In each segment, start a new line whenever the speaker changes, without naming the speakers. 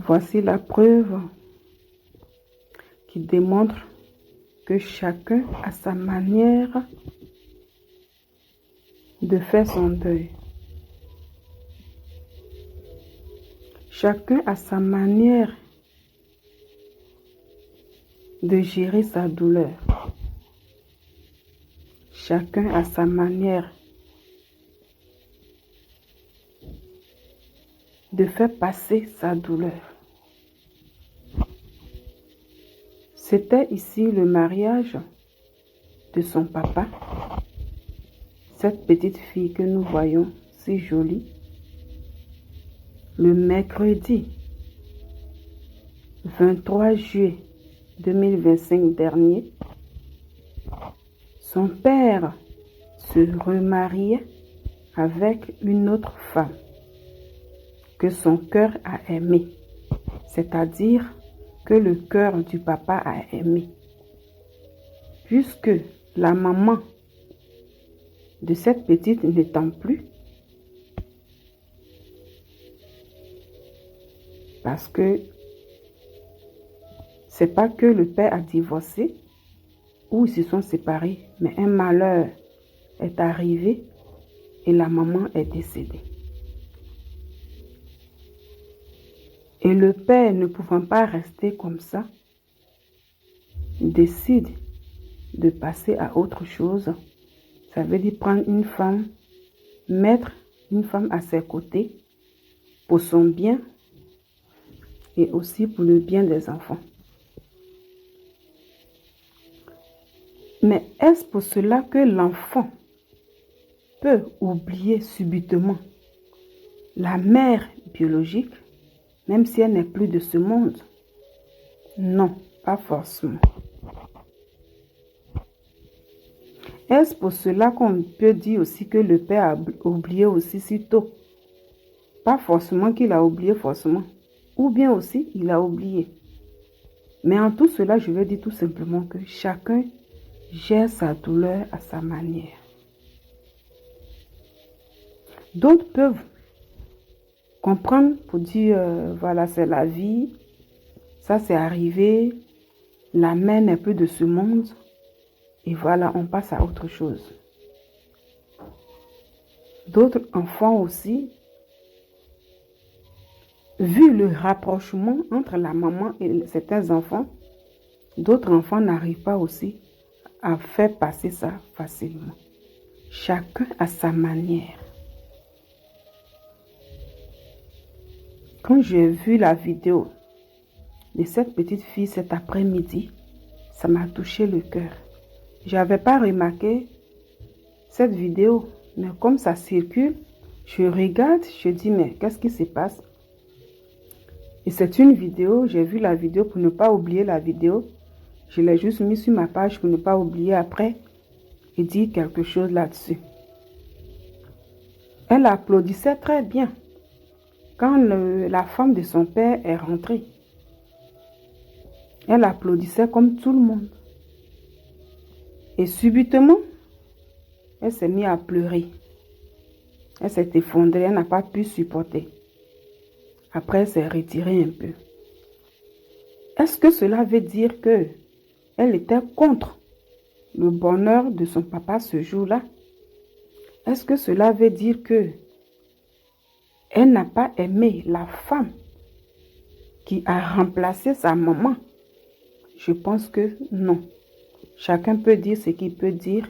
Voici la preuve qui démontre que chacun a sa manière de faire son deuil. Chacun a sa manière de gérer sa douleur. Chacun a sa manière de faire passer sa douleur. C'était ici le mariage de son papa. Cette petite fille que nous voyons si jolie. Le mercredi 23 juillet 2025 dernier, son père se remariait avec une autre femme que son cœur a aimée, c'est-à-dire que le cœur du papa a aimé. Puisque la maman de cette petite n'étant plus, parce que c'est pas que le père a divorcé ou ils se sont séparés, mais un malheur est arrivé et la maman est décédée. Et le père, ne pouvant pas rester comme ça, décide de passer à autre chose. Ça veut dire prendre une femme, mettre une femme à ses côtés pour son bien et aussi pour le bien des enfants. Mais est-ce pour cela que l'enfant peut oublier subitement la mère biologique, même si elle n'est plus de ce monde? Non, pas forcément. Est-ce pour cela qu'on peut dire aussi que le père a oublié aussi si tôt? Pas forcément qu'il a oublié forcément. Ou bien aussi, il a oublié. Mais en tout cela, je veux dire tout simplement que chacun gère sa douleur à sa manière. D'autres peuvent comprendre pour dire, voilà, c'est la vie, ça c'est arrivé, la mère n'est plus de ce monde, et voilà, on passe à autre chose. D'autres enfants aussi, vu le rapprochement entre la maman et certains enfants, d'autres enfants n'arrivent pas aussi à faire passer ça facilement. Chacun a sa manière. Quand j'ai vu la vidéo de cette petite fille cet après-midi, ça m'a touché le cœur. Je n'avais pas remarqué cette vidéo, mais comme ça circule, je regarde, je dis mais qu'est-ce qui se passe? Et c'est une vidéo, j'ai vu la vidéo pour ne pas oublier la vidéo. Je l'ai juste mis sur ma page pour ne pas oublier après et dire quelque chose là-dessus. Elle applaudissait très bien quand la femme de son père est rentrée. Elle applaudissait comme tout le monde. Et subitement, elle s'est mise à pleurer. Elle s'est effondrée, elle n'a pas pu supporter. Après, elle s'est retirée un peu. Est-ce que cela veut dire que elle était contre le bonheur de son papa ce jour-là? Est-ce que cela veut dire que elle n'a pas aimé la femme qui a remplacé sa maman? Je pense que non. Chacun peut dire ce qu'il peut dire.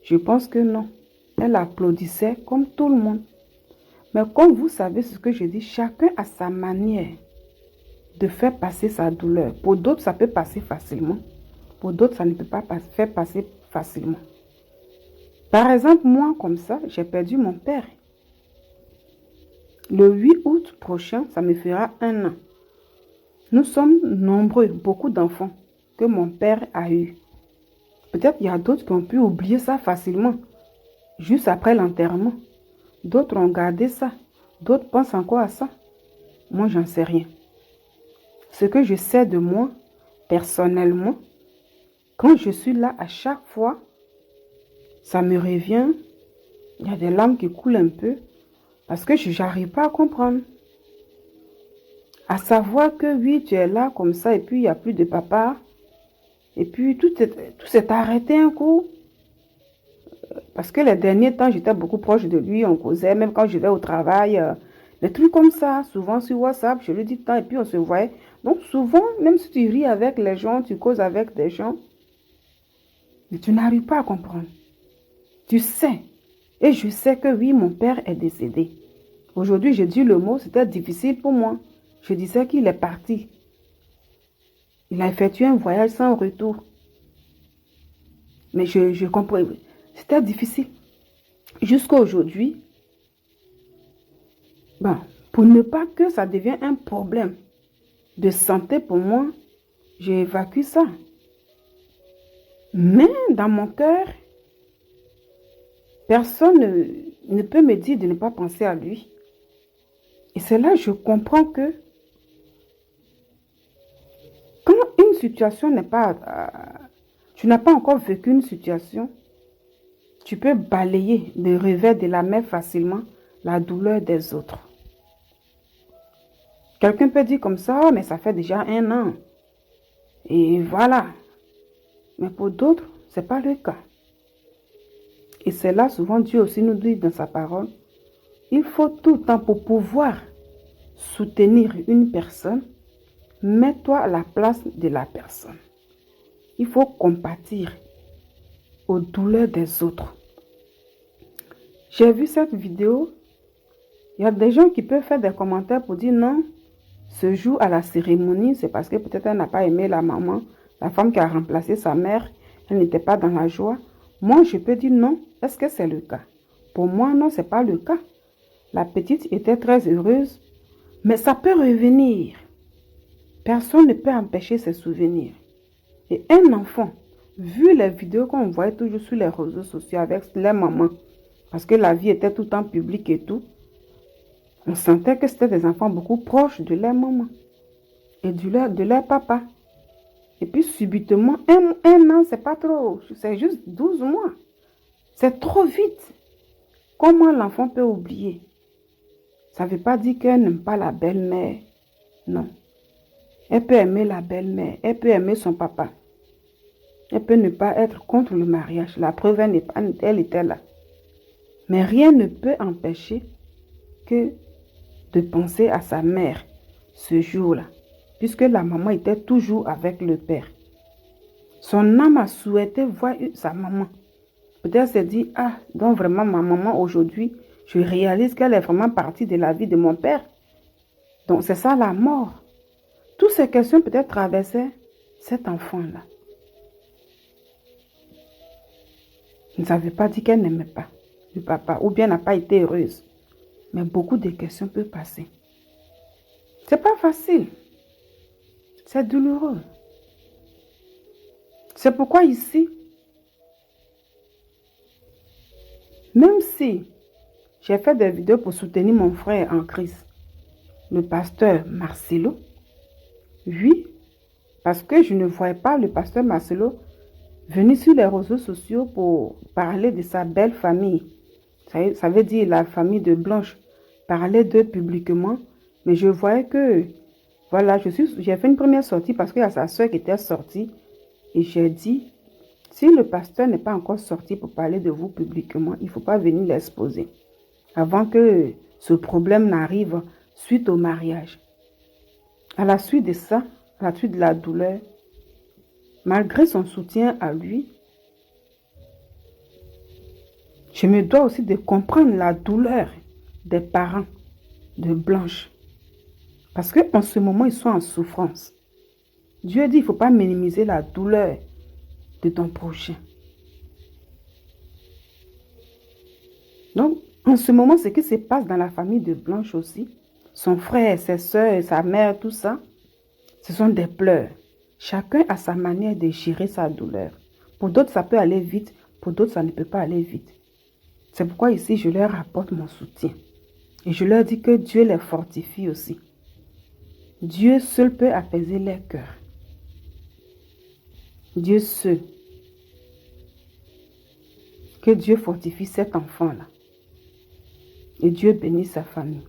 Je pense que non. Elle applaudissait comme tout le monde. Mais comme vous savez ce que je dis, chacun a sa manière de faire passer sa douleur. Pour d'autres, ça peut passer facilement. Pour d'autres, ça ne peut pas faire passer facilement. Par exemple, moi, comme ça, j'ai perdu mon père. Le 8 août prochain, ça me fera 1 an. Nous sommes nombreux, beaucoup d'enfants que mon père a eu. Peut-être il y a d'autres qui ont pu oublier ça facilement, juste après l'enterrement. D'autres ont gardé ça. D'autres pensent encore à ça. Moi, j'en sais rien. Ce que je sais de moi, personnellement, quand je suis là à chaque fois, ça me revient. Il y a des larmes qui coulent un peu parce que je n'arrive pas à comprendre. À savoir que oui, tu es là comme ça et puis il n'y a plus de papa. Et puis tout s'est arrêté un coup. Parce que les derniers temps, j'étais beaucoup proche de lui, on causait, même quand je vais au travail, des trucs comme ça, souvent sur WhatsApp, je lui dis tant, et puis on se voyait. Donc souvent, même si tu ris avec les gens, tu causes avec des gens, mais tu n'arrives pas à comprendre. Tu sais. Et je sais que oui, mon père est décédé. Aujourd'hui, j'ai dit le mot, c'était difficile pour moi. Je disais qu'il est parti. Il a effectué un voyage sans retour. Mais je comprends. C'était difficile. Jusqu'à aujourd'hui, bon, pour ne pas que ça devienne un problème de santé pour moi, j'ai évacué ça. Mais dans mon cœur, personne ne peut me dire de ne pas penser à lui. Et c'est là que je comprends que quand une situation n'est pas... tu n'as pas encore vécu une situation, tu peux balayer le revers de la main facilement la douleur des autres. Quelqu'un peut dire comme ça, oh, mais ça fait déjà 1 an. Et voilà. Mais pour d'autres, ce n'est pas le cas. Et c'est là, souvent, Dieu aussi nous dit dans sa parole, il faut tout le temps pour pouvoir soutenir une personne, mets-toi à la place de la personne. Il faut compatir aux douleurs des autres. J'ai vu cette vidéo, il y a des gens qui peuvent faire des commentaires pour dire non, ce jour à la cérémonie, c'est parce que peut-être elle n'a pas aimé la maman, la femme qui a remplacé sa mère, elle n'était pas dans la joie. Moi, je peux dire non. Est-ce que c'est le cas? Pour moi, non, ce n'est pas le cas. La petite était très heureuse, mais ça peut revenir. Personne ne peut empêcher ses souvenirs. Et un enfant, vu les vidéos qu'on voyait toujours sur les réseaux sociaux avec les mamans, parce que la vie était tout le temps publique et tout, on sentait que c'était des enfants beaucoup proches de leur maman et de leur papa. Et puis subitement, un an, c'est pas trop, c'est juste 12 mois. C'est trop vite. Comment l'enfant peut oublier? Ça ne veut pas dire qu'elle n'aime pas la belle-mère. Non. Elle peut aimer la belle-mère. Elle peut aimer son papa. Elle peut ne pas être contre le mariage. La preuve, elle était là. Mais rien ne peut empêcher que de penser à sa mère ce jour-là. Puisque la maman était toujours avec le père. Son âme a souhaité voir sa maman. Peut-être s'est dit, ah, donc vraiment ma maman aujourd'hui, je réalise qu'elle est vraiment partie de la vie de mon père. Donc c'est ça la mort. Toutes ces questions peut-être traversaient cet enfant-là. Ça ne veut pas dire qu'elle n'aimait pas le papa ou bien n'a pas été heureuse. Mais beaucoup de questions peuvent passer. C'est pas facile. C'est douloureux. C'est pourquoi ici, même si j'ai fait des vidéos pour soutenir mon frère en Christ, le pasteur Marcelo, oui, parce que je ne voyais pas le pasteur Marcelo venir sur les réseaux sociaux pour parler de sa belle famille. Ça veut dire la famille de Blanche, parler d'eux publiquement, mais je voyais que, voilà, j'ai fait une première sortie parce qu'il y a sa soeur qui était sortie, et j'ai dit, si le pasteur n'est pas encore sorti pour parler de vous publiquement, il ne faut pas venir l'exposer avant que ce problème n'arrive suite au mariage. À la suite de ça, à la suite de la douleur, malgré son soutien à lui, je me dois aussi de comprendre la douleur des parents de Blanche. Parce qu'en ce moment, ils sont en souffrance. Dieu dit, il ne faut pas minimiser la douleur de ton prochain. Donc, en ce moment, ce qui se passe dans la famille de Blanche aussi, son frère, ses soeurs, sa mère, tout ça, ce sont des pleurs. Chacun a sa manière de gérer sa douleur. Pour d'autres, ça peut aller vite. Pour d'autres, ça ne peut pas aller vite. C'est pourquoi ici, je leur apporte mon soutien. Et je leur dis que Dieu les fortifie aussi. Dieu seul peut apaiser leur cœur. Dieu seul. Que Dieu fortifie cet enfant-là. Et Dieu bénisse sa famille.